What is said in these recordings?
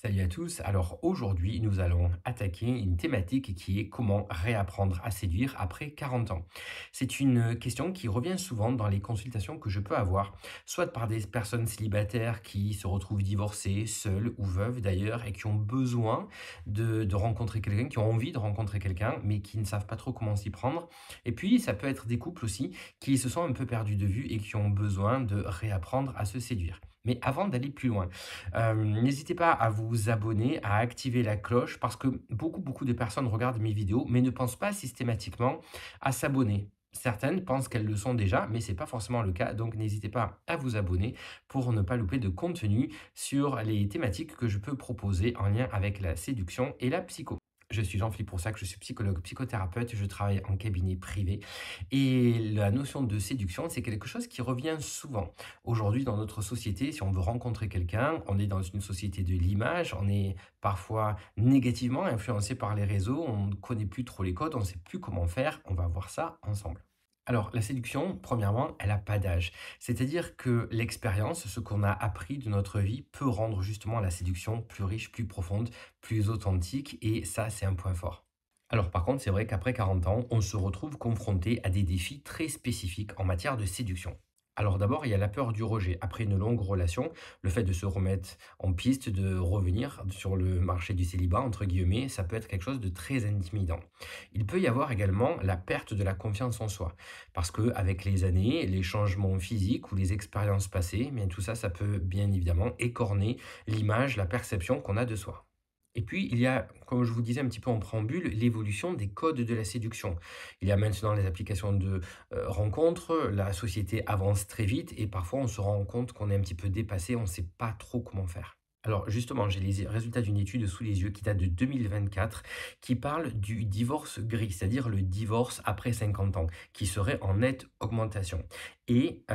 Salut à tous. Alors aujourd'hui, nous allons attaquer une thématique qui est comment réapprendre à séduire après 40 ans. C'est une question qui revient souvent dans les consultations que je peux avoir, soit par des personnes célibataires qui se retrouvent divorcées, seules ou veuves d'ailleurs, et qui ont besoin de rencontrer quelqu'un, qui ont envie de rencontrer quelqu'un, mais qui ne savent pas trop comment s'y prendre. Et puis, ça peut être des couples aussi qui se sont un peu perdus de vue et qui ont besoin de réapprendre à se séduire. Mais avant d'aller plus loin, n'hésitez pas à vous abonner, à activer la cloche parce que beaucoup de personnes regardent mes vidéos mais ne pensent pas systématiquement à s'abonner. Certaines pensent qu'elles le sont déjà, mais ce n'est pas forcément le cas, donc n'hésitez pas à vous abonner pour ne pas louper de contenu sur les thématiques que je peux proposer en lien avec la séduction et la psycho. Je suis Jean-Philippe Poursac, je suis psychologue, psychothérapeute, je travaille en cabinet privé et la notion de séduction, c'est quelque chose qui revient souvent. Aujourd'hui, dans notre société, si on veut rencontrer quelqu'un, on est dans une société de l'image, on est parfois négativement influencé par les réseaux, on ne connaît plus trop les codes, on ne sait plus comment faire, on va voir ça ensemble. Alors, la séduction, premièrement, elle n'a pas d'âge. C'est-à-dire que l'expérience, ce qu'on a appris de notre vie, peut rendre justement la séduction plus riche, plus profonde, plus authentique, et ça, c'est un point fort. Alors par contre, c'est vrai qu'après 40 ans, on se retrouve confronté à des défis très spécifiques en matière de séduction. Alors d'abord, il y a la peur du rejet. Après une longue relation, le fait de se remettre en piste, de revenir sur le marché du célibat, entre guillemets, ça peut être quelque chose de très intimidant. Il peut y avoir également la perte de la confiance en soi. Parce que avec les années, les changements physiques ou les expériences passées, eh bien tout ça, ça peut bien évidemment écorner l'image, la perception qu'on a de soi. Et puis, il y a, comme je vous disais un petit peu en préambule, l'évolution des codes de la séduction. Il y a maintenant les applications de rencontres, la société avance très vite et parfois on se rend compte qu'on est un petit peu dépassé, on ne sait pas trop comment faire. Alors justement, j'ai les résultats d'une étude sous les yeux qui date de 2024 qui parle du divorce gris, c'est-à-dire le divorce après 50 ans, qui serait en nette augmentation. Et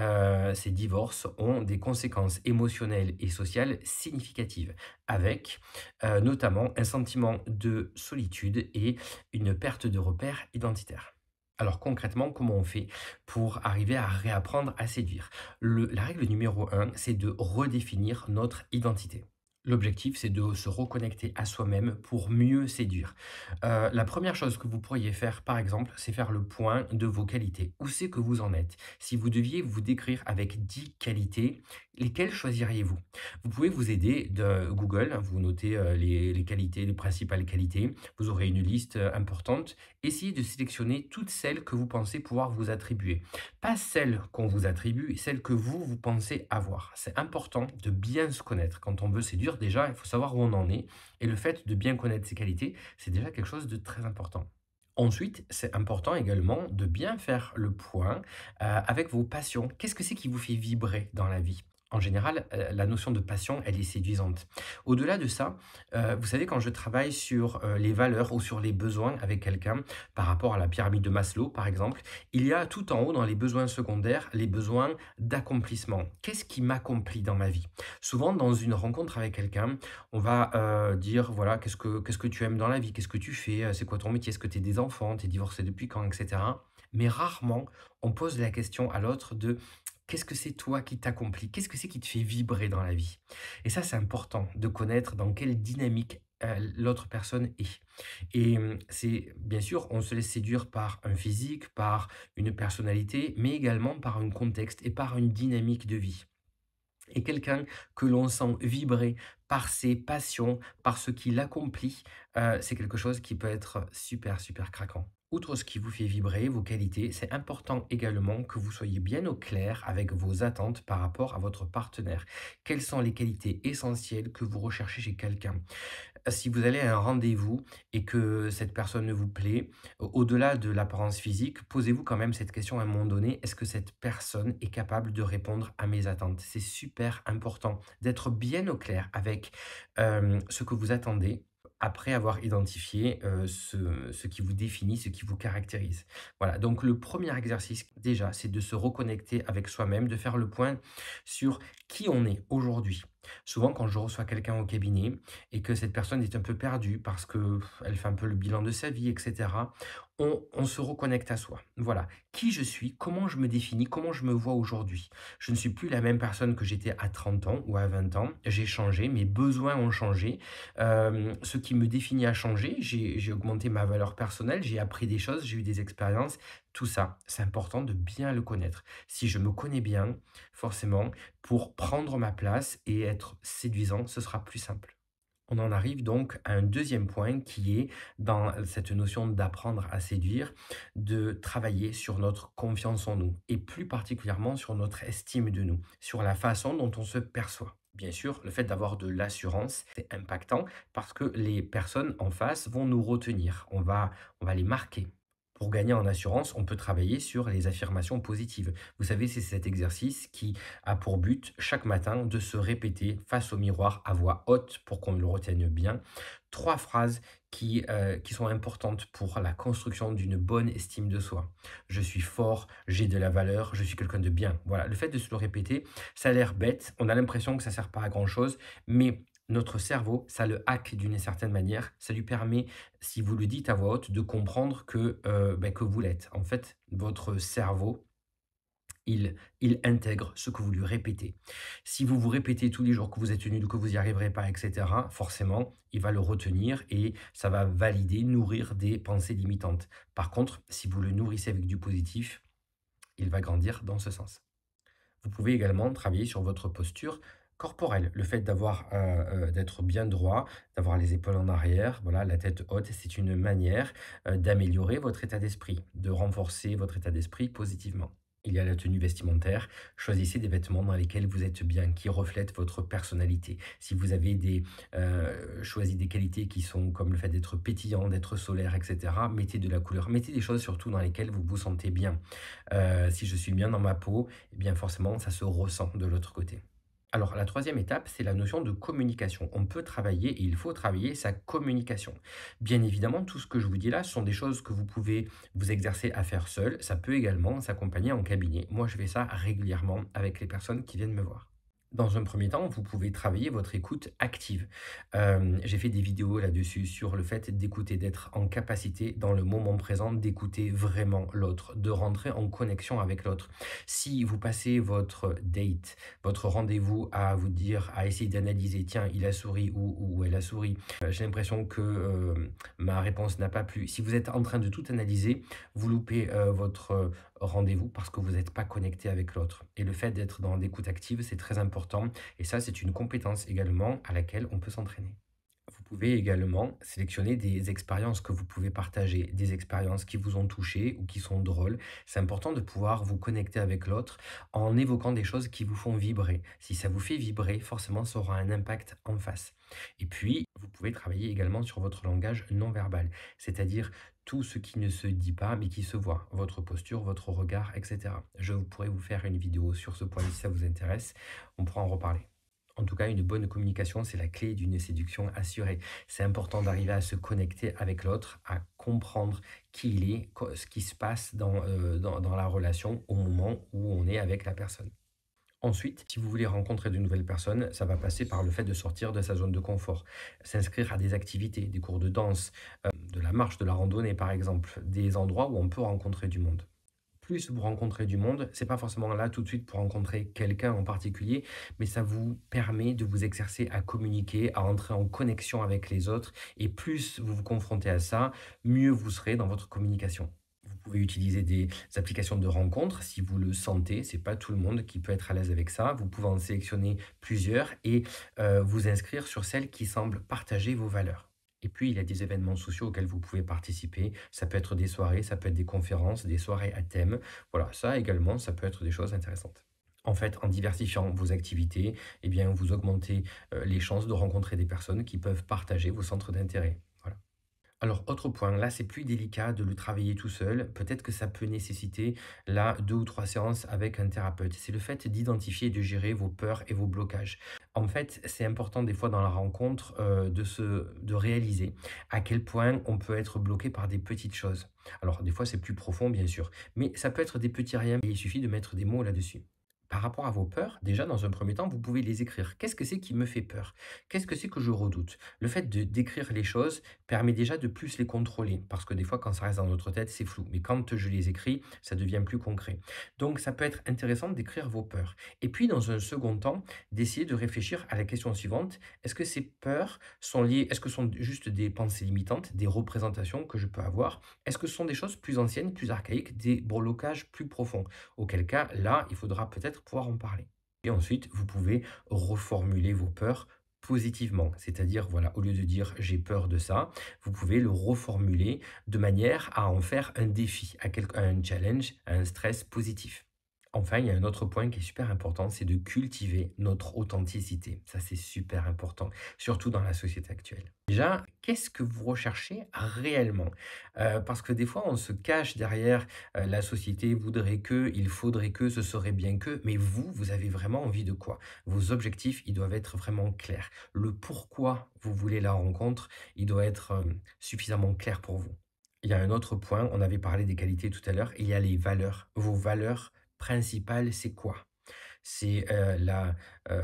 ces divorces ont des conséquences émotionnelles et sociales significatives, avec notamment un sentiment de solitude et une perte de repères identitaires. Alors concrètement, comment on fait pour arriver à réapprendre à séduire? La règle numéro un, c'est de redéfinir notre identité. L'objectif, c'est de se reconnecter à soi-même pour mieux séduire. La première chose que vous pourriez faire, par exemple, c'est faire le point de vos qualités. Où c'est que vous en êtes? Si vous deviez vous décrire avec 10 qualités, lesquelles choisiriez-vous? Vous pouvez vous aider de Google, vous notez les qualités, les principales qualités, vous aurez une liste importante. Essayez de sélectionner toutes celles que vous pensez pouvoir vous attribuer. Pas celles qu'on vous attribue, celles que vous pensez avoir. C'est important de bien se connaître. Quand on veut séduire, déjà, il faut savoir où on en est. Et le fait de bien connaître ses qualités, c'est déjà quelque chose de très important. Ensuite, c'est important également de bien faire le point avec vos passions. Qu'est-ce que c'est qui vous fait vibrer dans la vie? En général, la notion de passion, elle est séduisante. Au-delà de ça, vous savez, quand je travaille sur les valeurs ou sur les besoins avec quelqu'un, par rapport à la pyramide de Maslow, par exemple, il y a tout en haut, dans les besoins secondaires, les besoins d'accomplissement. Qu'est-ce qui m'accomplit dans ma vie? Souvent, dans une rencontre avec quelqu'un, on va dire, voilà, qu'est-ce que tu aimes dans la vie? Qu'est-ce que tu fais? C'est quoi ton métier? Est-ce que tu es des enfants? Tu es divorcé depuis quand? Etc. Mais rarement, on pose la question à l'autre de qu'est-ce que c'est toi qui t'accomplit? Qu'est-ce que c'est qui te fait vibrer dans la vie? Et ça, c'est important de connaître dans quelle dynamique l'autre personne est. Et c'est bien sûr, on se laisse séduire par un physique, par une personnalité, mais également par un contexte et par une dynamique de vie. Et quelqu'un que l'on sent vibrer par ses passions, par ce qu'il accomplit, c'est quelque chose qui peut être super, super craquant. Outre ce qui vous fait vibrer, vos qualités, c'est important également que vous soyez bien au clair avec vos attentes par rapport à votre partenaire. Quelles sont les qualités essentielles que vous recherchez chez quelqu'un? Si vous allez à un rendez-vous et que cette personne vous plaît, au-delà de l'apparence physique, posez-vous quand même cette question à un moment donné, est-ce que cette personne est capable de répondre à mes attentes? C'est super important d'être bien au clair avec ce que vous attendez après avoir identifié ce qui vous définit, ce qui vous caractérise. Voilà, donc le premier exercice déjà, c'est de se reconnecter avec soi-même, de faire le point sur qui on est aujourd'hui. Souvent, quand je reçois quelqu'un au cabinet et que cette personne est un peu perdue parce que elle fait un peu le bilan de sa vie, et cetera, on se reconnecte à soi. Voilà. Qui je suis, comment je me définis, comment je me vois aujourd'hui. Je ne suis plus la même personne que j'étais à 30 ans ou à 20 ans. J'ai changé, mes besoins ont changé. Ce qui me définit a changé. J'ai augmenté ma valeur personnelle, j'ai appris des choses, j'ai eu des expériences. Tout ça, c'est important de bien le connaître. Si je me connais bien, forcément, pour prendre ma place et être séduisant, ce sera plus simple. On en arrive donc à un deuxième point qui est dans cette notion d'apprendre à séduire, de travailler sur notre confiance en nous et plus particulièrement sur notre estime de nous, sur la façon dont on se perçoit. Bien sûr, le fait d'avoir de l'assurance, c'est impactant parce que les personnes en face vont nous retenir, on va les marquer. Pour gagner en assurance, on peut travailler sur les affirmations positives. Vous savez, c'est cet exercice qui a pour but chaque matin de se répéter face au miroir à voix haute pour qu'on le retienne bien. Trois phrases qui sont importantes pour la construction d'une bonne estime de soi. Je suis fort, j'ai de la valeur, je suis quelqu'un de bien. Voilà, le fait de se le répéter, ça a l'air bête, on a l'impression que ça ne sert pas à grand-chose, mais notre cerveau, ça le hack d'une certaine manière. Ça lui permet, si vous le dites à voix haute, de comprendre que vous l'êtes. En fait, votre cerveau, il intègre ce que vous lui répétez. Si vous vous répétez tous les jours que vous êtes nul, que vous n'y arriverez pas, et cetera, forcément, il va le retenir et ça va valider, nourrir des pensées limitantes. Par contre, si vous le nourrissez avec du positif, il va grandir dans ce sens. Vous pouvez également travailler sur votre posture corporelle. Le fait d'être bien droit, d'avoir les épaules en arrière, voilà, la tête haute, c'est une manière, d'améliorer votre état d'esprit, de renforcer votre état d'esprit positivement. Il y a la tenue vestimentaire. Choisissez des vêtements dans lesquels vous êtes bien, qui reflètent votre personnalité. Si vous avez choisi des qualités qui sont comme le fait d'être pétillant, d'être solaire, et cetera, mettez de la couleur. Mettez des choses surtout dans lesquelles vous vous sentez bien. Si je suis bien dans ma peau, eh bien forcément, ça se ressent de l'autre côté. Alors, la troisième étape, c'est la notion de communication. On peut travailler et il faut travailler sa communication. Bien évidemment, tout ce que je vous dis là, ce sont des choses que vous pouvez vous exercer à faire seul. Ça peut également s'accompagner en cabinet. Moi, je fais ça régulièrement avec les personnes qui viennent me voir. Dans un premier temps, vous pouvez travailler votre écoute active. J'ai fait des vidéos là-dessus sur le fait d'écouter, d'être en capacité dans le moment présent d'écouter vraiment l'autre, de rentrer en connexion avec l'autre. Si vous passez votre date, votre rendez-vous à vous dire, à essayer d'analyser, tiens, il a souri ou elle a souri, j'ai l'impression que ma réponse n'a pas plu. Si vous êtes en train de tout analyser, vous loupez votre rendez-vous parce que vous n'êtes pas connecté avec l'autre. Et le fait d'être dans l'écoute active, c'est très important. Et ça, c'est une compétence également à laquelle on peut s'entraîner. Vous pouvez également sélectionner des expériences que vous pouvez partager, des expériences qui vous ont touché ou qui sont drôles. C'est important de pouvoir vous connecter avec l'autre en évoquant des choses qui vous font vibrer. Si ça vous fait vibrer, forcément, ça aura un impact en face. Et puis, vous pouvez travailler également sur votre langage non verbal, c'est-à-dire tout ce qui ne se dit pas mais qui se voit, votre posture, votre regard, etc. Je pourrais vous faire une vidéo sur ce point si ça vous intéresse, on pourra en reparler. En tout cas, une bonne communication, c'est la clé d'une séduction assurée. C'est important d'arriver à se connecter avec l'autre, à comprendre qui il est, ce qui se passe dans la relation au moment où on est avec la personne. Ensuite, si vous voulez rencontrer de nouvelles personnes, ça va passer par le fait de sortir de sa zone de confort, s'inscrire à des activités, des cours de danse, de la marche, de la randonnée par exemple, des endroits où on peut rencontrer du monde. Plus vous rencontrez du monde, c'est pas forcément là tout de suite pour rencontrer quelqu'un en particulier, mais ça vous permet de vous exercer à communiquer, à entrer en connexion avec les autres et plus vous vous confrontez à ça, mieux vous serez dans votre communication. Vous pouvez utiliser des applications de rencontres si vous le sentez, c'est pas tout le monde qui peut être à l'aise avec ça. Vous pouvez en sélectionner plusieurs et vous inscrire sur celles qui semblent partager vos valeurs. Et puis, il y a des événements sociaux auxquels vous pouvez participer. Ça peut être des soirées, ça peut être des conférences, des soirées à thème. Voilà, ça également, ça peut être des choses intéressantes. En fait, en diversifiant vos activités, eh bien, vous augmentez les chances de rencontrer des personnes qui peuvent partager vos centres d'intérêt. Voilà. Alors, autre point, là, c'est plus délicat de le travailler tout seul. Peut-être que ça peut nécessiter là 2 ou 3 séances avec un thérapeute. C'est le fait d'identifier et de gérer vos peurs et vos blocages. En fait, c'est important des fois dans la rencontre de réaliser à quel point on peut être bloqué par des petites choses. Alors, des fois, c'est plus profond, bien sûr, mais ça peut être des petits riens et il suffit de mettre des mots là-dessus. Par rapport à vos peurs, déjà dans un premier temps, vous pouvez les écrire. Qu'est-ce que c'est qui me fait peur? Qu'est-ce que c'est que je redoute? Le fait de d'écrire les choses permet déjà de plus les contrôler, parce que des fois, quand ça reste dans notre tête, c'est flou. Mais quand je les écris, ça devient plus concret. Donc, ça peut être intéressant d'écrire vos peurs. Et puis, dans un second temps, d'essayer de réfléchir à la question suivante. Est-ce que ces peurs sont liées, est-ce que ce sont juste des pensées limitantes, des représentations que je peux avoir? Est-ce que ce sont des choses plus anciennes, plus archaïques, des blocages plus profonds? Auquel cas, là, il faudra peut-être pouvoir en parler. Et ensuite, vous pouvez reformuler vos peurs positivement. C'est-à-dire, voilà, au lieu de dire j'ai peur de ça, vous pouvez le reformuler de manière à en faire un défi, à un challenge, à un stress positif. Enfin, il y a un autre point qui est super important, c'est de cultiver notre authenticité. Ça, c'est super important, surtout dans la société actuelle. Déjà, qu'est-ce que vous recherchez réellement? Parce que des fois, on se cache derrière, la société voudrait que, il faudrait que, ce serait bien que, mais vous, vous avez vraiment envie de quoi? Vos objectifs, ils doivent être vraiment clairs. Le pourquoi vous voulez la rencontre, il doit être, suffisamment clair pour vous. Il y a un autre point, on avait parlé des qualités tout à l'heure, il y a les valeurs. Vos valeurs principales, c'est quoi? C'est,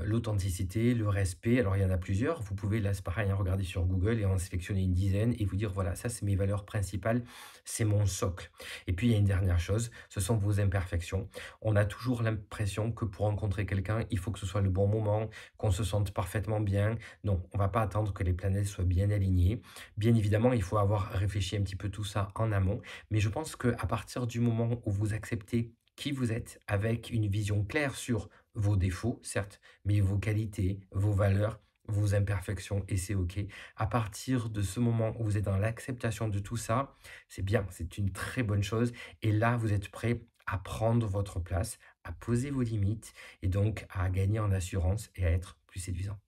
l'authenticité, le respect. Alors il y en a plusieurs. Vous pouvez là, c'est pareil, hein, regarder sur Google et en sélectionner une dizaine et vous dire: «Voilà, ça c'est mes valeurs principales, c'est mon socle». Et puis il y a une dernière chose, ce sont vos imperfections. On a toujours l'impression que pour rencontrer quelqu'un, il faut que ce soit le bon moment, qu'on se sente parfaitement bien. Non, on va pas attendre que les planètes soient bien alignées. Bien évidemment, il faut avoir réfléchi un petit peu tout ça en amont, mais je pense qu'à partir du moment où vous acceptez qui vous êtes avec une vision claire sur vos défauts, certes, mais vos qualités, vos valeurs, vos imperfections, et c'est OK. À partir de ce moment où vous êtes dans l'acceptation de tout ça, c'est bien, c'est une très bonne chose. Et là, vous êtes prêt à prendre votre place, à poser vos limites et donc à gagner en assurance et à être plus séduisant.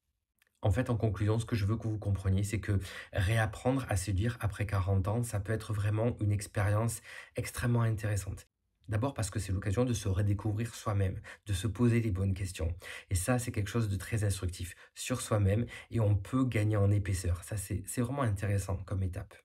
En fait, en conclusion, ce que je veux que vous compreniez, c'est que réapprendre à séduire après 40 ans, ça peut être vraiment une expérience extrêmement intéressante. D'abord parce que c'est l'occasion de se redécouvrir soi-même, de se poser les bonnes questions. Et ça, c'est quelque chose de très instructif sur soi-même et on peut gagner en épaisseur. Ça, c'est vraiment intéressant comme étape.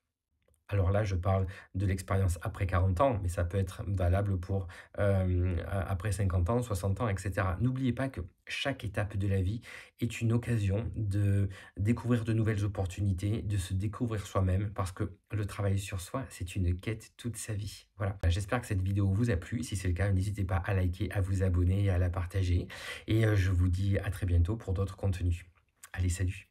Alors là, je parle de l'expérience après 40 ans, mais ça peut être valable pour, après 50 ans, 60 ans et cetera. N'oubliez pas que chaque étape de la vie est une occasion de découvrir de nouvelles opportunités, de se découvrir soi-même parce que le travail sur soi, c'est une quête toute sa vie. Voilà, j'espère que cette vidéo vous a plu. Si c'est le cas, n'hésitez pas à liker, à vous abonner et à la partager et je vous dis à très bientôt pour d'autres contenus. Allez, salut!